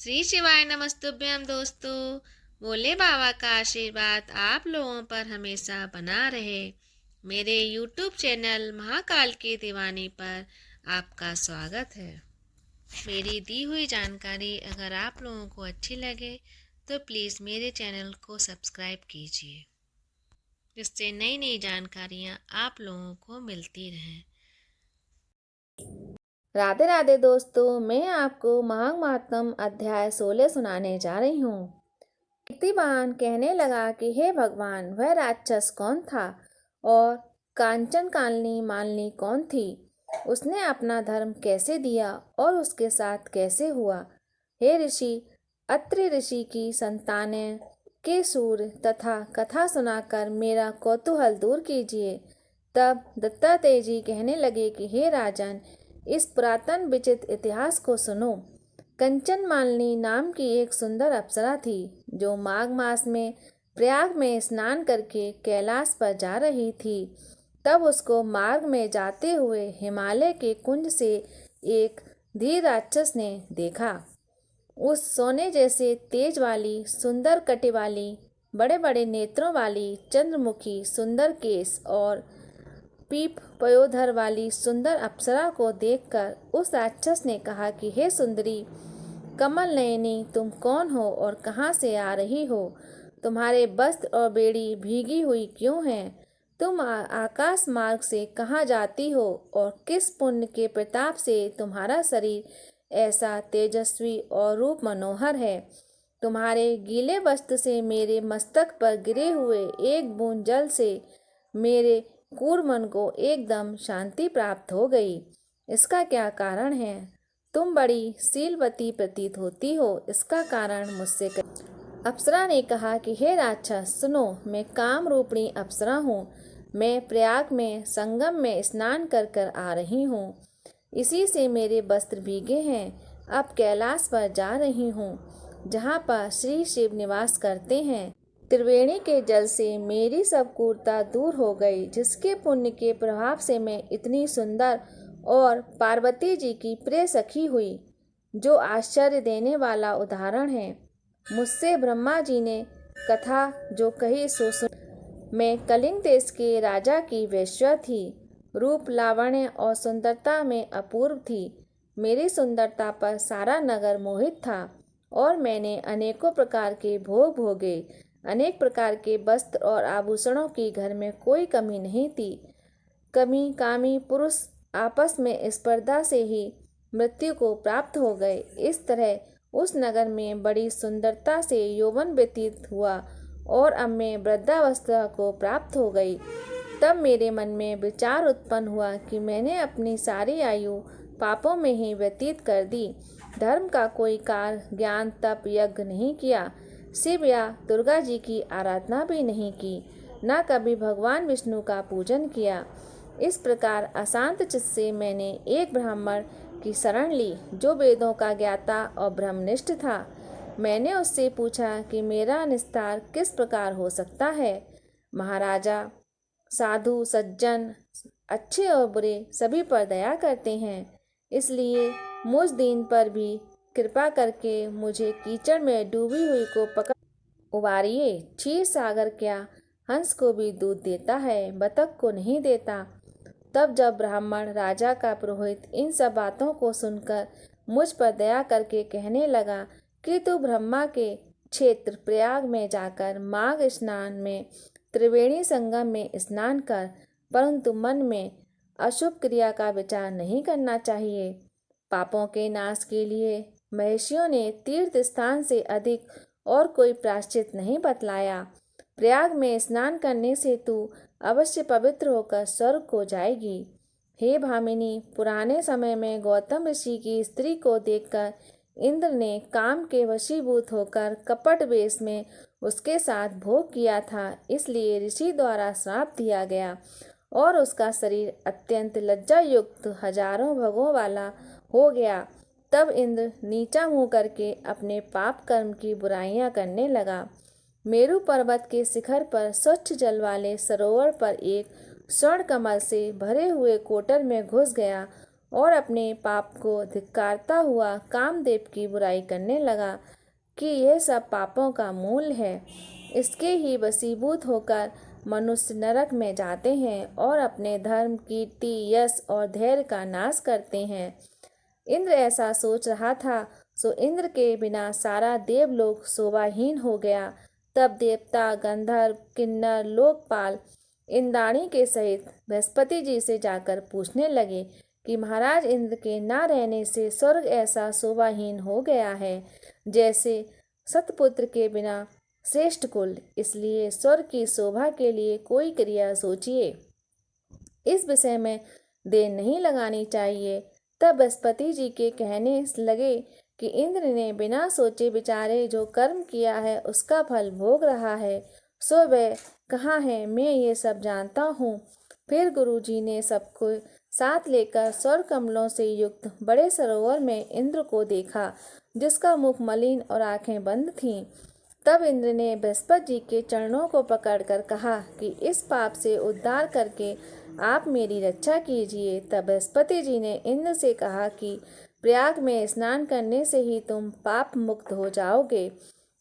श्री शिवाय नमस्तुभ्यम दोस्तों। भोले बाबा का आशीर्वाद आप लोगों पर हमेशा बना रहे। मेरे YouTube चैनल महाकाल की दीवानी पर आपका स्वागत है। मेरी दी हुई जानकारी अगर आप लोगों को अच्छी लगे तो प्लीज़ मेरे चैनल को सब्सक्राइब कीजिए, जिससे नई नई जानकारियाँ आप लोगों को मिलती रहें। राधे राधे दोस्तों, मैं आपको महात्म अध्याय 16 सुनाने जा रही हूँ। कीर्तिवान कहने लगा कि हे भगवान, वह राक्षस कौन था और कांचन कालनी मालनी कौन थी? उसने अपना धर्म कैसे दिया और उसके साथ कैसे हुआ? हे ऋषि, अत्रि ऋषि की संतानें के सूर तथा कथा सुनाकर मेरा कौतूहल दूर कीजिए। तब दत्तात्रेय जी कहने लगे कि हे राजन, इस पुरातन विचित्र इतिहास को सुनो। कंचन मालिनी नाम की एक सुंदर अप्सरा थी, जो माघ मास में प्रयाग में स्नान करके कैलाश पर जा रही थी। तब उसको मार्ग में जाते हुए हिमालय के कुंज से एक धीर राक्षस ने देखा। उस सोने जैसे तेज वाली, सुंदर कटी वाली, बड़े बड़े नेत्रों वाली, चंद्रमुखी, सुंदर केस और पीप पयोधर वाली सुंदर अप्सरा को देखकर उस राक्षस ने कहा कि हे सुंदरी कमल नयनी, तुम कौन हो और कहाँ से आ रही हो? तुम्हारे वस्त्र और बेड़ी भीगी हुई क्यों हैं? तुम आकाश मार्ग से कहाँ जाती हो और किस पुण्य के प्रताप से तुम्हारा शरीर ऐसा तेजस्वी और रूप मनोहर है? तुम्हारे गीले वस्त्र से मेरे मस्तक पर गिरे हुए एक बूंद जल से मेरे क्रूर मन को एकदम शांति प्राप्त हो गई। इसका क्या कारण है? तुम बड़ी शीलवती प्रतीत होती हो, इसका कारण मुझसे अप्सरा ने कहा कि हे राक्षस सुनो, मैं काम रूपिणी अप्सरा हूँ। मैं प्रयाग में संगम में स्नान कर कर आ रही हूँ। इसी से मेरे वस्त्र भीगे हैं। अब कैलाश पर जा रही हूँ, जहाँ पर श्री शिव निवास करते हैं। त्रिवेणी के जल से मेरी सब क्रूरता दूर हो गई, जिसके पुण्य के प्रभाव से मैं इतनी सुंदर और पार्वती जी की प्रिय सखी हुई, जो आश्चर्य देने वाला उदाहरण है। मुझसे ब्रह्मा जी ने कथा जो कही सो सुन। मैं कलिंग देश के राजा की वेश्या थी। रूप लावण्य और सुंदरता में अपूर्व थी। मेरी सुंदरता पर सारा नगर मोहित था और मैंने अनेकों प्रकार के भोग भोगे। अनेक प्रकार के वस्त्र और आभूषणों की घर में कोई कमी नहीं थी। कमी कामी पुरुष आपस में स्पर्धा से ही मृत्यु को प्राप्त हो गए। इस तरह उस नगर में बड़ी सुंदरता से यौवन व्यतीत हुआ और अब मैं वृद्धावस्था को प्राप्त हो गई। तब मेरे मन में विचार उत्पन्न हुआ कि मैंने अपनी सारी आयु पापों में ही व्यतीत कर दी। धर्म का कोई कार्य, ज्ञान, तप, यज्ञ नहीं किया। शिव या दुर्गा जी की आराधना भी नहीं की, न कभी भगवान विष्णु का पूजन किया। इस प्रकार अशांत चित्त से मैंने एक ब्राह्मण की शरण ली, जो वेदों का ज्ञाता और ब्रह्मनिष्ठ था। मैंने उससे पूछा कि मेरा निस्तार किस प्रकार हो सकता है। महाराजा, साधु सज्जन, अच्छे और बुरे सभी पर दया करते हैं, इसलिए मुझ दीन पर भी कृपा करके मुझे कीचड़ में डूबी हुई को पकड़ उबारिए। क्षीर सागर क्या हंस को भी दूध देता है, बतख को नहीं देता। तब जब ब्राह्मण राजा का पुरोहित इन सब बातों को सुनकर मुझ पर दया करके कहने लगा कि तू ब्रह्मा के क्षेत्र प्रयाग में जाकर माघ स्नान में त्रिवेणी संगम में स्नान कर, परंतु मन में अशुभ क्रिया का विचार नहीं करना चाहिए। पापों के नाश के लिए महर्षियों ने तीर्थ स्थान से अधिक और कोई प्रायश्चित नहीं बतलाया। प्रयाग में स्नान करने से तू अवश्य पवित्र होकर स्वर्ग को जाएगी। हे भामिनी, पुराने समय में गौतम ऋषि की स्त्री को देखकर इंद्र ने काम के वशीभूत होकर कपट वेश में उसके साथ भोग किया था, इसलिए ऋषि द्वारा श्राप दिया गया और उसका शरीर अत्यंत लज्जा युक्त हजारों भगों वाला हो गया। तब इंद्र नीचा मुंह करके अपने पाप कर्म की बुराइयां करने लगा। मेरु पर्वत के शिखर पर स्वच्छ जल वाले सरोवर पर एक स्वर्ण कमल से भरे हुए कोटर में घुस गया और अपने पाप को धिक्कारता हुआ कामदेव की बुराई करने लगा कि यह सब पापों का मूल है। इसके ही वशीभूत होकर मनुष्य नरक में जाते हैं और अपने धर्म, कीर्ति, यश और धैर्य का नाश करते हैं। इंद्र ऐसा सोच रहा था, सो इंद्र के बिना सारा देवलोक शोभाहीन हो गया। तब देवता, गंधर्व, किन्नर, लोकपाल इंद्राणी के सहित बृहस्पति जी से जाकर पूछने लगे कि महाराज इंद्र के न रहने से स्वर्ग ऐसा शोभाहीन हो गया है जैसे सतपुत्र के बिना श्रेष्ठ कुल। इसलिए स्वर्ग की शोभा के लिए कोई क्रिया सोचिए। इस विषय में देर नहीं लगानी चाहिए। तब बृहस्पति जी के कहने लगे कि इंद्र ने बिना सोचे विचारे जो कर्म किया है उसका फल भोग रहा है, सो वह कहाँ है, मैं ये सब जानता हूँ। फिर गुरुजी ने सबको साथ लेकर स्वर कमलों से युक्त बड़े सरोवर में इंद्र को देखा, जिसका मुख मलिन और आंखें बंद थीं। तब इंद्र ने बृहस्पति जी के चरणों को पकड़कर कहा कि इस पाप से उद्धार करके आप मेरी रक्षा कीजिए। तब बृहस्पति जी ने इंद्र से कहा कि प्रयाग में स्नान करने से ही तुम पाप मुक्त हो जाओगे।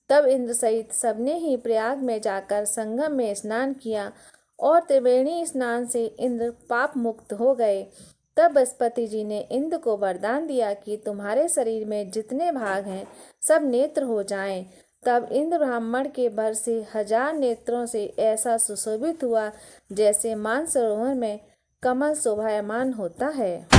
तब इंद्र सहित सबने ही प्रयाग में जाकर संगम में स्नान किया और त्रिवेणी स्नान से इंद्र पाप मुक्त हो गए। तब बृहस्पति जी ने इंद्र को वरदान दिया कि तुम्हारे शरीर में जितने भाग हैं सब नेत्र हो जाएं। तब इंद्र ब्राह्मण के भर से 1000 नेत्रों से ऐसा सुशोभित हुआ जैसे मानसरोवर में कमल शोभायमान होता है।